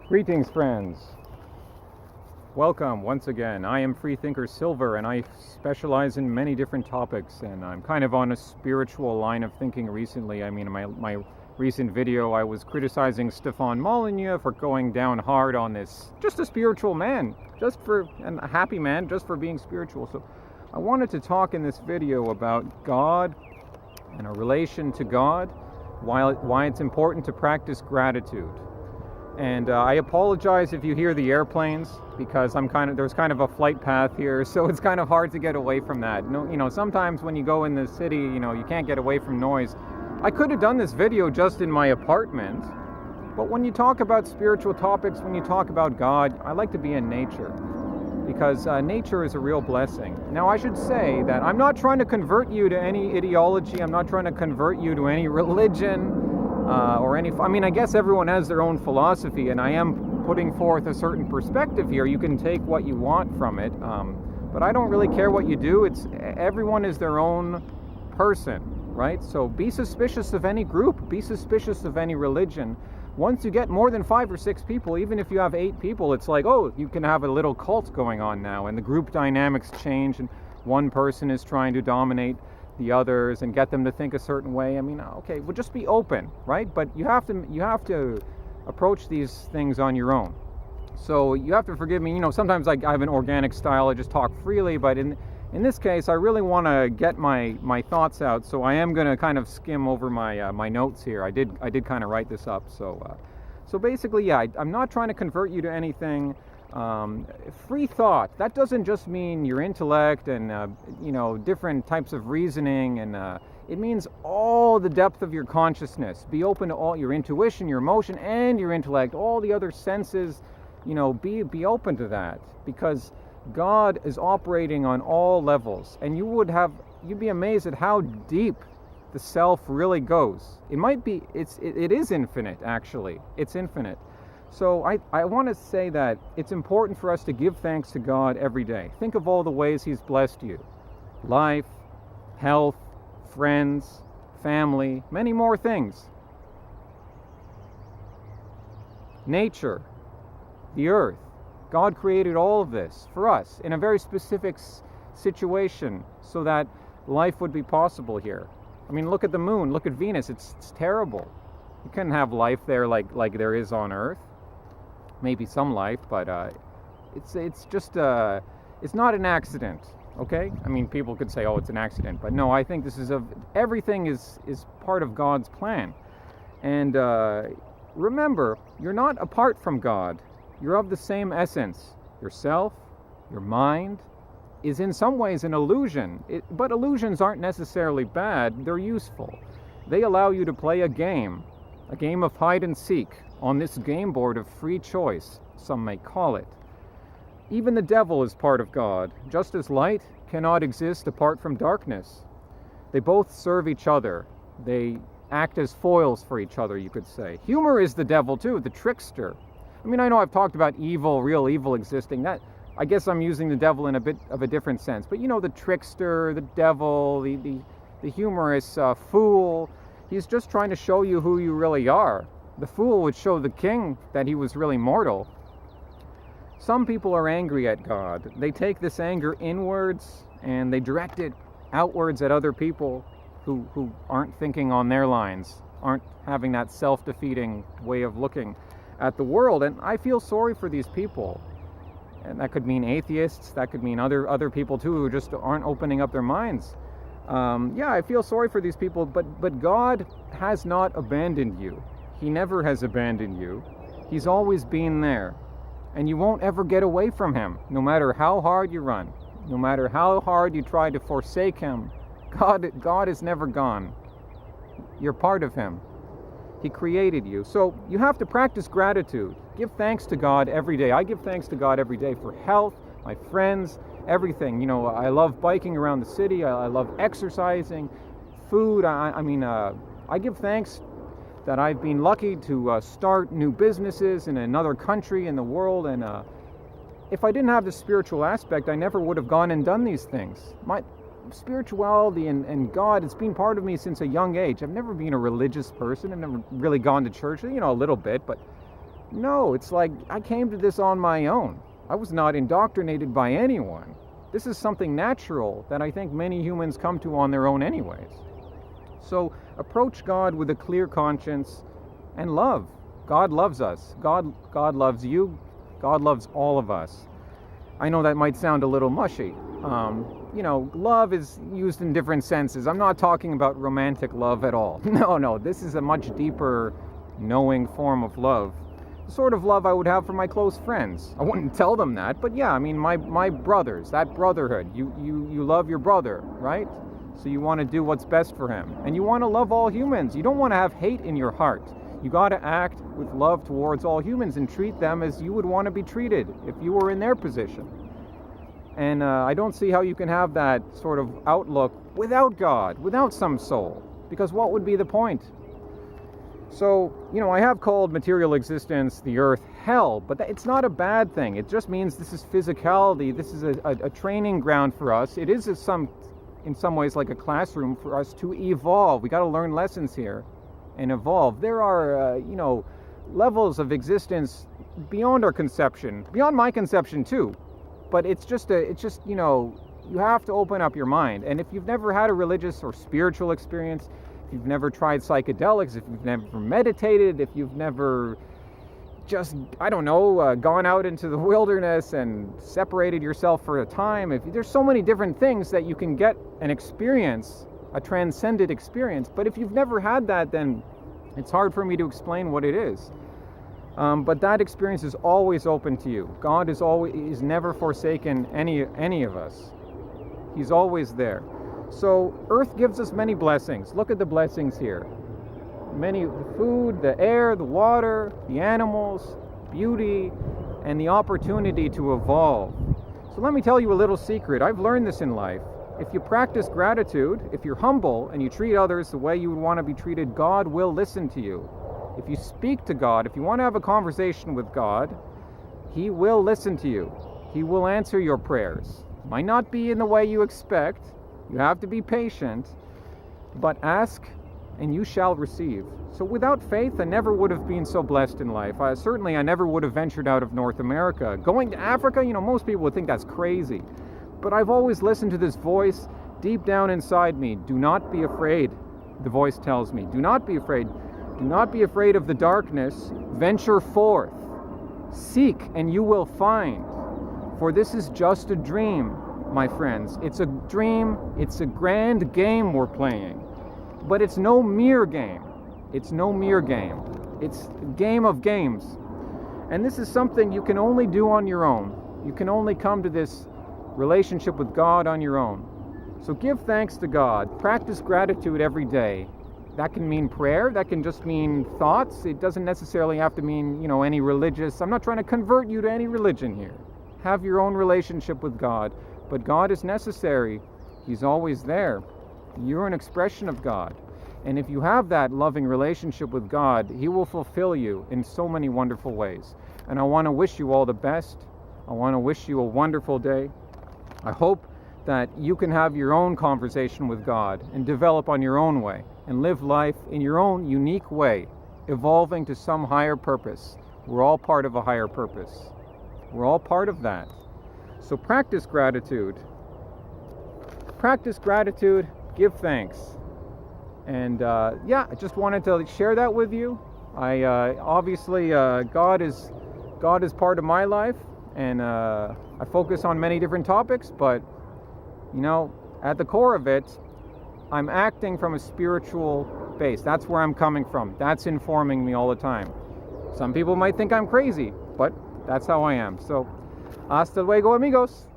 Greetings, friends. Welcome once again. I am Freethinker Silver, and I specialize in many different topics, and I'm kind of on a spiritual line of thinking recently. I mean, in my recent video, I was criticizing Stefan Molyneux for going down hard on this, just a spiritual man, and a happy man, just for being spiritual. So I wanted to talk in this video about God and a relation to God, why it's important to practice gratitude. And I apologize if you hear the airplanes, because there's kind of a flight path here, so it's kind of hard to get away from that. Sometimes when you go in the city, you can't get away from noise. I could have done this video just in my apartment, but when you talk about spiritual topics, when you talk about God, I like to be in nature, because nature is a real blessing. Now, I should say that I'm not trying to convert you to any ideology. I'm not trying to convert you to any religion. I guess everyone has their own philosophy, and I am putting forth a certain perspective here. You can take what you want from it, but I don't really care what you do. Everyone is their own person, right? So be suspicious of any group, be suspicious of any religion. Once you get more than 5 or 6 people, even if you have 8 people, it's like, oh, you can have a little cult going on now, and the group dynamics change, and one person is trying to dominate the others and get them to think a certain way. Okay, well, just be open, right? But you have to approach these things on your own. So you have to forgive me. Sometimes I have an organic style. I just talk freely, but in this case, I really want to get my thoughts out. So I am going to kind of skim over my notes here. I did kind of write this up. So basically, yeah, I'm not trying to convert you to anything. Free thought, that doesn't just mean your intellect and different types of reasoning, and it means all the depth of your consciousness. Be open to all your intuition, your emotion, and your intellect, all the other senses. Be open to that, because God is operating on all levels, and you'd be amazed at how deep the self really goes. It is infinite, actually. It's infinite. So I want to say that it's important for us to give thanks to God every day. Think of all the ways He's blessed you. Life, health, friends, family, many more things. Nature, the earth. God created all of this for us in a very specific situation so that life would be possible here. Look at the moon, look at Venus. It's terrible. You couldn't have life there like there is on Earth. Maybe some life, but it's just it's not an accident, okay? People could say, oh, it's an accident, but no, I think everything is part of God's plan. And remember, you're not apart from God. You're of the same essence. Yourself, your mind, is in some ways an illusion. But illusions aren't necessarily bad. They're useful. They allow you to play a game of hide and seek, on this game board of free choice, some may call it. Even the devil is part of God, just as light cannot exist apart from darkness. They both serve each other. They act as foils for each other, you could say. Humor is the devil too, the trickster. I know I've talked about evil, real evil existing. That, I guess I'm using the devil in a bit of a different sense. But the trickster, the devil, the humorous fool, he's just trying to show you who you really are. The fool would show the king that he was really mortal. Some people are angry at God. They take this anger inwards and they direct it outwards at other people who aren't thinking on their lines, aren't having that self-defeating way of looking at the world. And I feel sorry for these people. And that could mean atheists, that could mean other people too who just aren't opening up their minds. I feel sorry for these people, but God has not abandoned you. He never has abandoned you. He's always been there. And you won't ever get away from Him, no matter how hard you run, no matter how hard you try to forsake Him. God is never gone. You're part of Him. He created you. So you have to practice gratitude. Give thanks to God every day. I give thanks to God every day for health, my friends, everything. I love biking around the city. I love exercising, food. I give thanks that I've been lucky to start new businesses in another country in the world. And if I didn't have the spiritual aspect, I never would have gone and done these things. My spirituality and God, it's been part of me since a young age. I've never been a religious person. I've never really gone to church, a little bit, but No, it's like I came to this on my own. I was not indoctrinated by anyone. This is something natural that I think many humans come to on their own anyways. So approach God with a clear conscience and love. God loves us. God loves you. God loves all of us. I know that might sound a little mushy. Love is used in different senses. I'm not talking about romantic love at all. No, this is a much deeper, knowing form of love. The sort of love I would have for my close friends. I wouldn't tell them that, but yeah, I mean, my brothers, that brotherhood. You love your brother, right? So you want to do what's best for him. And you want to love all humans. You don't want to have hate in your heart. You got to act with love towards all humans and treat them as you would want to be treated if you were in their position. And I don't see how you can have that sort of outlook without God, without some soul. Because what would be the point? So, I have called material existence, the earth, hell, but it's not a bad thing. It just means this is physicality. This is a training ground for us. It is in some ways like a classroom for us to evolve. We got to learn lessons here and evolve. There are, levels of existence beyond our conception, beyond my conception too. But it's just you have to open up your mind. And if you've never had a religious or spiritual experience, if you've never tried psychedelics, if you've never meditated, if you've never just, gone out into the wilderness and separated yourself for a time, there's so many different things that you can get an experience, a transcended experience. But if you've never had that, then it's hard for me to explain what it is. But that experience is always open to you. God is never forsaken any of us. He's always there. So earth gives us many blessings. Look at the blessings here. The food, the air, the water, the animals, beauty, and the opportunity to evolve. So let me tell you a little secret. I've learned this in life. If you practice gratitude, if you're humble and you treat others the way you would want to be treated, God will listen to you. If you speak to God, if you want to have a conversation with God, He will listen to you. He will answer your prayers. Might not be in the way you expect. You have to be patient. But ask and you shall receive. So without faith, I never would have been so blessed in life. I never would have ventured out of North America. Going to Africa, most people would think that's crazy. But I've always listened to this voice deep down inside me. Do not be afraid, the voice tells me. Do not be afraid. Do not be afraid of the darkness. Venture forth. Seek and you will find. For this is just a dream, my friends. It's a dream. It's a grand game we're playing. But it's no mere game. It's no mere game. It's a game of games. And this is something you can only do on your own. You can only come to this relationship with God on your own. So give thanks to God. Practice gratitude every day. That can mean prayer. That can just mean thoughts. It doesn't necessarily have to mean, any religious. I'm not trying to convert you to any religion here. Have your own relationship with God. But God is necessary. He's always there. You're an expression of God. And if you have that loving relationship with God, He will fulfill you in so many wonderful ways. And I want to wish you all the best. I want to wish you a wonderful day. I hope that you can have your own conversation with God and develop on your own way and live life in your own unique way, evolving to some higher purpose. We're all part of a higher purpose. We're all part of that. So practice gratitude. Practice gratitude. Give thanks. And I just wanted to share that with you. Obviously God is part of my life, and I focus on many different topics, but at the core of it, I'm acting from a spiritual base. That's where I'm coming from. That's informing me all the time. Some people might think I'm crazy, but that's how I am. So, hasta luego, amigos.